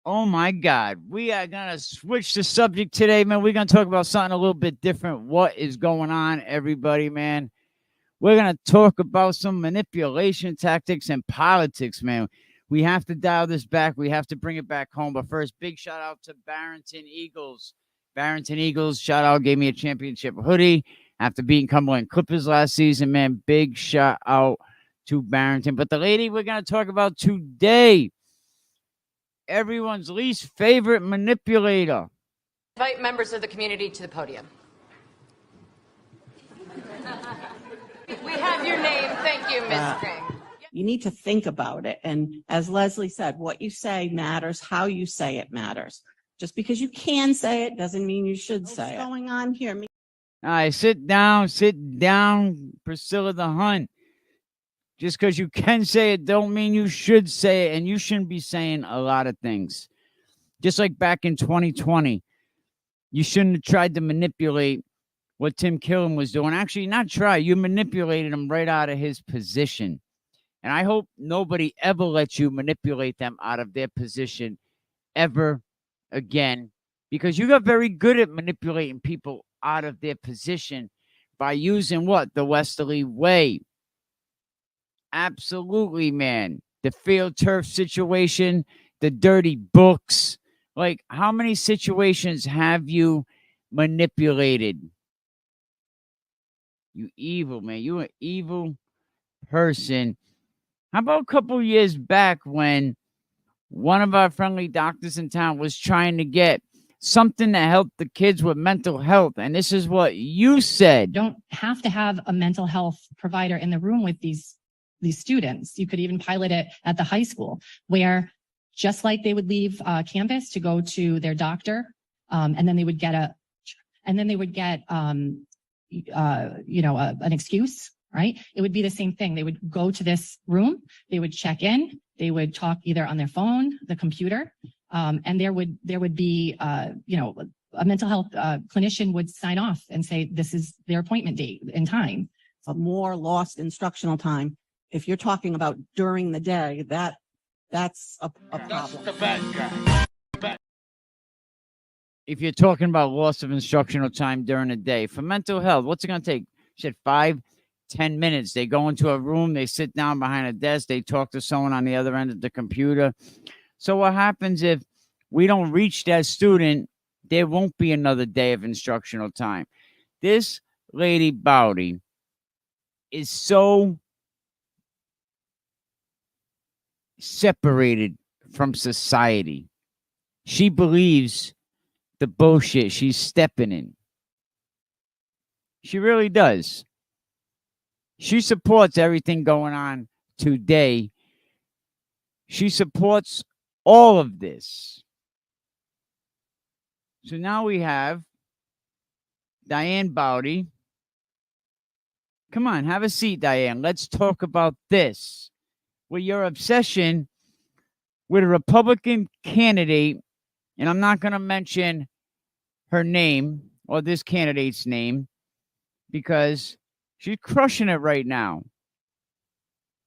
Oh my God. We are going to switch the subject today, man. We're going to talk about something a little bit different. What is going on, everybody, man? We're going to talk about some manipulation tactics and politics, man. We have to dial this back. We have to bring it back home. But first, big shout out to Barrington Eagles. Barrington Eagles, shout out, gave me a championship hoodie after beating Cumberland Clippers last season, man. Big shout out to Barrington. But the lady we're going to talk about today, everyone's least favorite manipulator. Invite members of the community to the podium. We have your name. Thank you, Ms. King. You need to think about it. And as Leslie said, what you say matters. How you say it matters. Just because you can say it doesn't mean you should say it. What's going on here? All right, sit down, Priscilla the Hunt. Just because you can say it don't mean you should say it, and you shouldn't be saying a lot of things. Just like back in 2020, you shouldn't have tried to manipulate what Tim Killam was doing. Actually, not try. You manipulated him right out of his position. And I hope nobody ever lets you manipulate them out of their position ever again, because you got very good at manipulating people out of their position by using what? The Westerly way. Absolutely, man. The field turf situation, the dirty books. Like, how many situations have you manipulated? You evil, man. You an evil person. How about a couple years back when one of our friendly doctors in town was trying to get something to help the kids with mental health? And this is what you said. You don't have to have a mental health provider in the room with these students. You could even pilot it at the high school, where just like they would leave campus to go to their doctor, and then they would get an excuse, right? It would be the same thing. They would go to this room, they would check in, they would talk either on their phone, the computer, and there would be, a mental health clinician would sign off and say, this is their appointment date and time. For more lost instructional time. If you're talking about during the day, that's a problem. That's the bad guy. If you're talking about loss of instructional time during the day for mental health, what's it going to take? Shit, 5-10 minutes. They go into a room, they sit down behind a desk, they talk to someone on the other end of the computer. So what happens if we don't reach that student? There won't be another day of instructional time. This lady Bowdy is so separated from society. She believes the bullshit she's stepping in. She really does. She supports everything going on today. She supports all of this. So now we have Diane Bowdy. Come on, have a seat, Diane. Let's talk about this. With your obsession with a Republican candidate, and I'm not going to mention her name or this candidate's name because she's crushing it right now.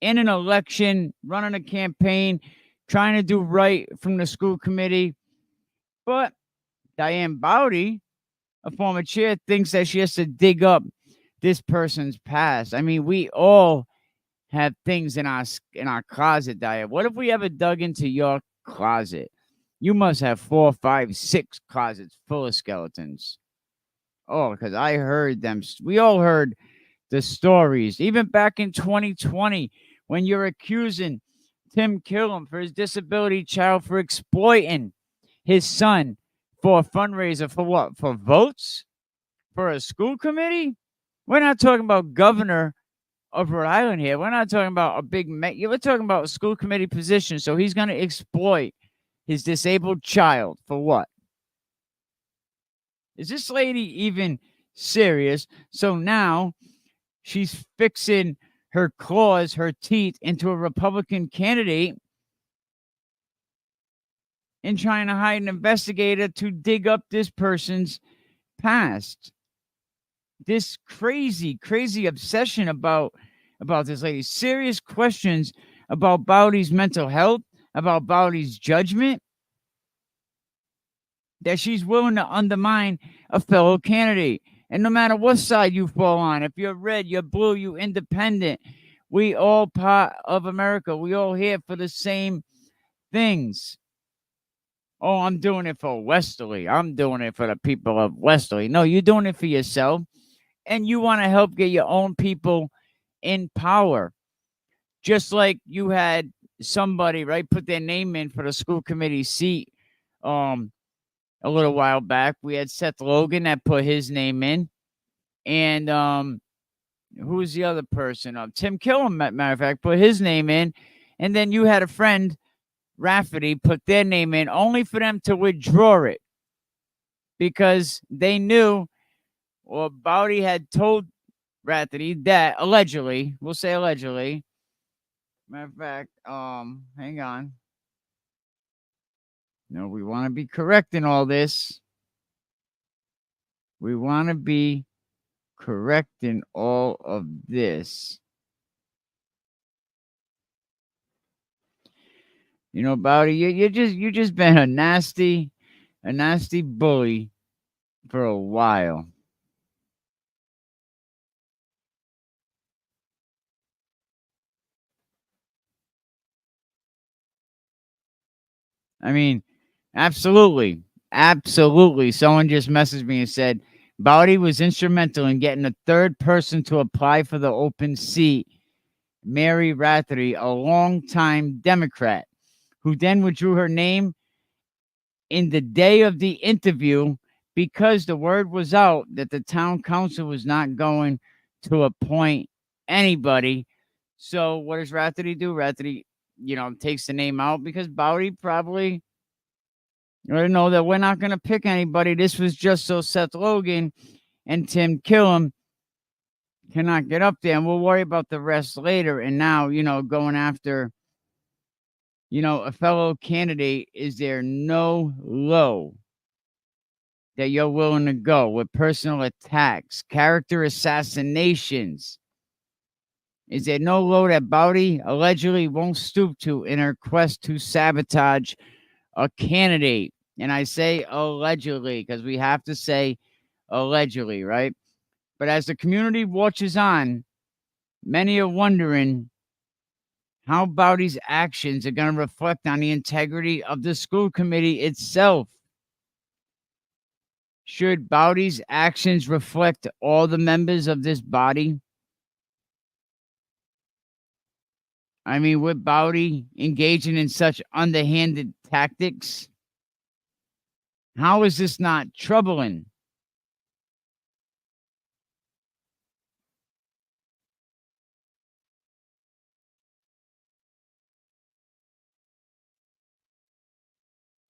In an election, running a campaign, trying to do right from the school committee. But Diane Bowdy, a former chair, thinks that she has to dig up this person's past. I mean, we all have things in our closet, Diane. What if we ever dug into your closet? You must have 4, 5, 6 closets full of skeletons. Oh, because I heard them. We all heard the stories. Even back in 2020, when you're accusing Tim Killam for his disability child for exploiting his son for a fundraiser for what? For votes? For a school committee? We're not talking about governor of Rhode Island here. We're not talking about a big... We're talking about a school committee position. So he's going to exploit his disabled child for what? Is this lady even serious? So now she's fixing her claws, her teeth into a Republican candidate and trying to hide an investigator to dig up this person's past. This crazy obsession about this lady. Serious questions about Bowdy's mental health, about Bowdy's judgment. that she's willing to undermine a fellow candidate. And no matter what side you fall on, if you're red, you're blue, you independent, we all part of America. We all here for the same things. Oh, I'm doing it for Westerly. I'm doing it for the people of Westerly. No, you're doing it for yourself. And you want to help get your own people in power. Just like you had somebody, right, put their name in for the school committee seat a little while back. We had Seth Logan that put his name in. And who was the other person? Tim Killam, matter of fact, put his name in. And then you had a friend, Rafferty, put their name in, only for them to withdraw it. Because they knew, or Bowdy had told Rafferty that, allegedly, we'll say allegedly. Matter of fact, hang on. No, we want to be correct in all this. We want to be correct in all of this. You know, Bowdy, you just been a nasty bully for a while. I mean, absolutely. Someone just messaged me and said Bowdy was instrumental in getting a third person to apply for the open seat, Mary Rafferty, a longtime Democrat, who then withdrew her name in the day of the interview because the word was out that the town council was not going to appoint anybody. So what does Rafferty do? Rafferty, takes the name out because Bowdy probably let her know that we're not going to pick anybody. This was just so Seth Logan and Tim Killam cannot get up there, and we'll worry about the rest later. And now, going after, a fellow candidate, is there no low that you're willing to go with personal attacks, character assassinations? Is there no low that Bowdy allegedly won't stoop to in her quest to sabotage a candidate? And I say allegedly because we have to say allegedly, right? But as the community watches on, many are wondering how Bowdy's actions are going to reflect on the integrity of the school committee itself. Should Bowdy's actions reflect all the members of this body? I mean, with Bowdy engaging in such underhanded tactics, how is this not troubling?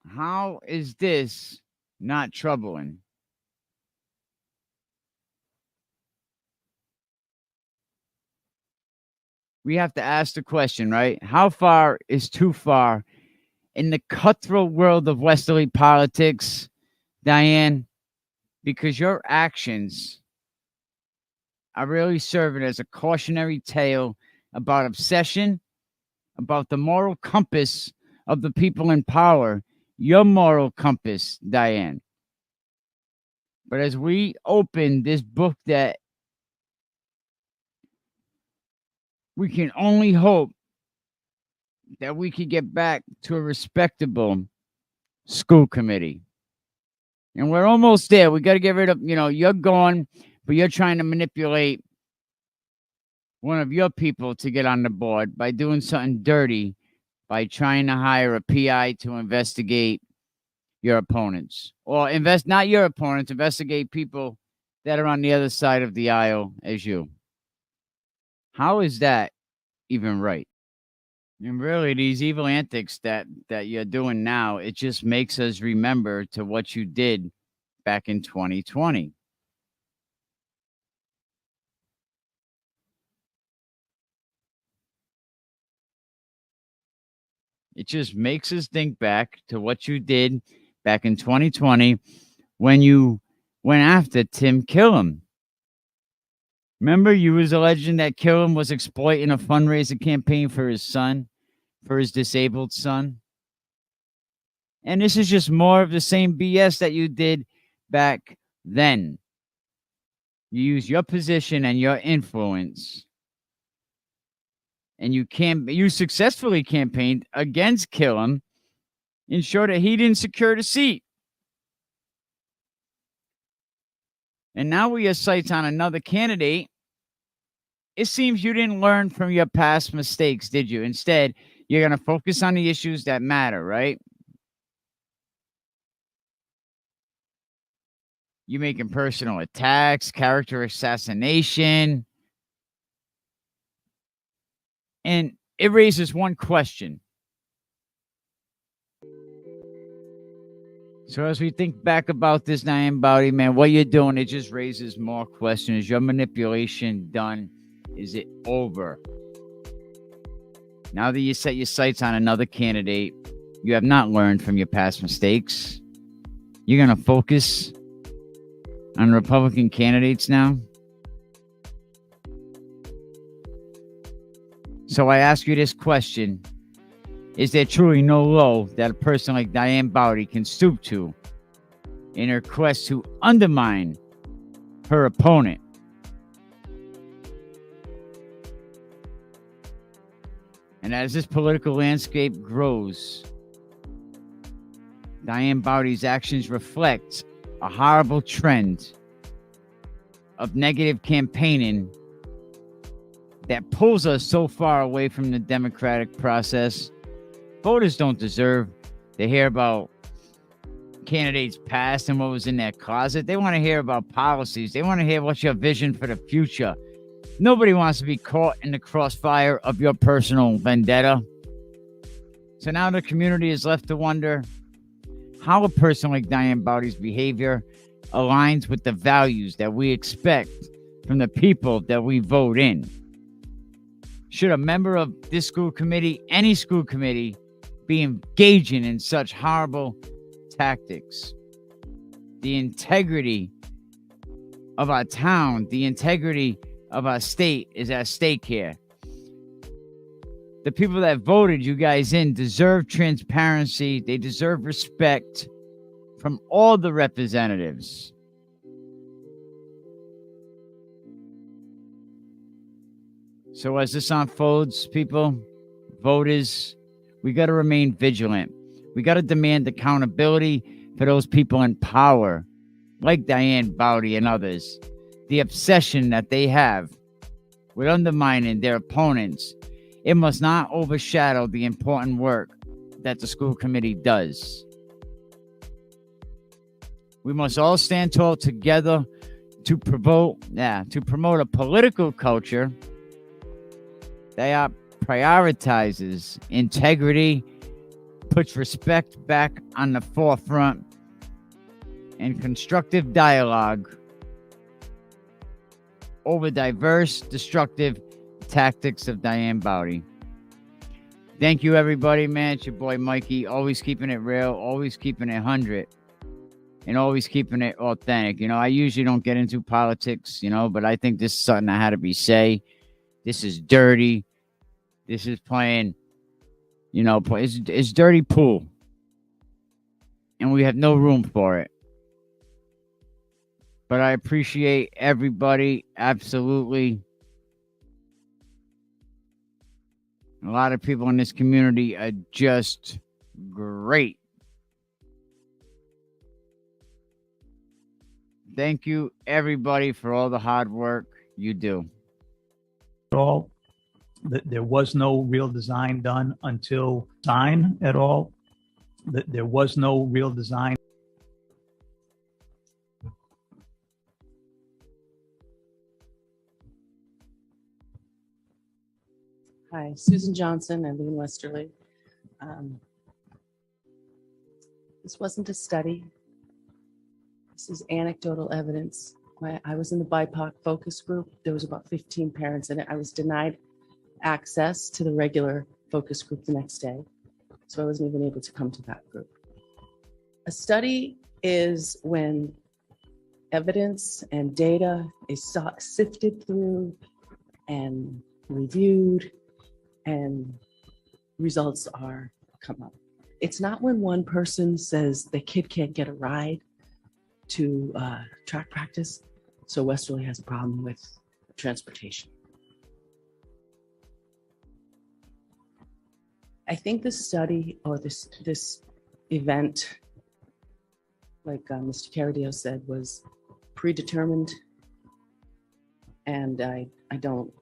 How is this not troubling? We have to ask the question, right? How far is too far in the cutthroat world of Westerly politics, Diane? Because your actions are really serving as a cautionary tale about obsession, about the moral compass of the people in power, your moral compass, Diane. But as we open this book that we can only hope that we could get back to a respectable school committee. And we're almost there. We got to get rid of, you're gone, but you're trying to manipulate one of your people to get on the board by doing something dirty, by trying to hire a PI to investigate your opponents. Or not your opponents, investigate people that are on the other side of the aisle as you. How is that even right? And really, these evil antics that you're doing now, it just makes us remember to what you did back in 2020. It just makes us think back to what you did back in 2020 when you went after Tim Killam. Remember, you was alleging that Killam was exploiting a fundraising campaign for his son, for his disabled son? And this is just more of the same BS that you did back then. You use your position and your influence, and you successfully campaigned against Killam, ensure that he didn't secure the seat. And now with your sights on another candidate, it seems you didn't learn from your past mistakes, did you? Instead, you're going to focus on the issues that matter, right? You making personal attacks, character assassination. And it raises one question. So as we think back about this, Diane Bowdy, man, what you're doing, it just raises more questions. Is your manipulation done? Is it over? Now that you set your sights on another candidate, you have not learned from your past mistakes. You're going to focus on Republican candidates now. So I ask you this question. Is there truly no low that a person like Diane Bowdy can stoop to in her quest to undermine her opponent? And as this political landscape grows, Diane Bowdy's actions reflect a horrible trend of negative campaigning that pulls us so far away from the democratic process. Voters don't deserve to hear about candidates past and what was in their closet. They want to hear about policies. They want to hear what's your vision for the future. Nobody wants to be caught in the crossfire of your personal vendetta. So now the community is left to wonder how a person like Diane Bowdy's behavior aligns with the values that we expect from the people that we vote in. Should a member of this school committee, any school committee, be engaging in such horrible tactics? The integrity of our town, the integrity of our state is at stake here. The people that voted you guys in deserve transparency. They deserve respect from all the representatives. So as this unfolds, people, voters, we got to remain vigilant. We got to demand accountability for those people in power, like Diane Bowdy and others. The obsession that they have with undermining their opponents, it must not overshadow the important work that the school committee does. We must all stand tall together to promote a political culture that prioritizes integrity, puts respect back on the forefront, and constructive dialogue over diverse, destructive tactics of Diane Bowdy. Thank you, everybody, man. It's your boy, Mikey. Always keeping it real, always keeping it 100, and always keeping it authentic. You know, I usually don't get into politics, you know, but I think this is something I had to be say. This is dirty. This is playing, you know, it's dirty pool. And we have no room for it. But I appreciate everybody. Absolutely. A lot of people in this community are just great. Thank you, everybody, for all the hard work you do. All. There was no real design done until sign at all. There was no real design. Hi, Susan Johnson. I live in Westerly. This wasn't a study. This is anecdotal evidence. I was in the BIPOC focus group. There was about 15 parents in it. I was denied access to the regular focus group the next day, so I wasn't even able to come to that group. A study is when evidence and data is sifted through and reviewed and results are come up. it's not when one person says the kid can't get a ride to track practice. So Westerly has a problem with transportation. I think this study or this event, like Mr. Caradio said, was predetermined, and I don't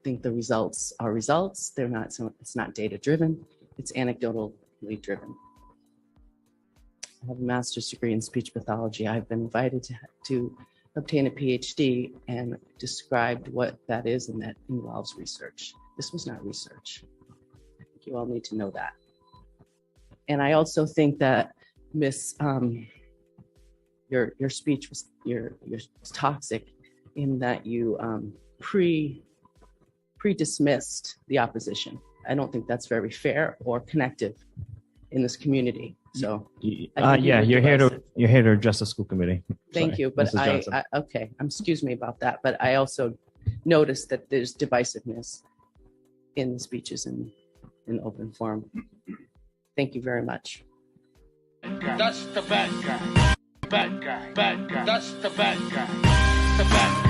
think the results are results. They're not. So it's not data driven. It's anecdotally driven. I have a master's degree in speech pathology. I've been invited to obtain a PhD and described what that is, and that involves research. This was not research. I think you all need to know that. And I also think that your speech was toxic in that you pre-dismissed the opposition. I don't think that's very fair or connective in this community. So yeah, you're here to address the school committee. Thank Sorry, you, but Mrs. Johnson. okay, excuse me about that, but I also noticed that there's divisiveness in the speeches in open forum. Thank you very much. That's the bad guy. Bad guy. Bad guy. That's the bad guy. The bad guy.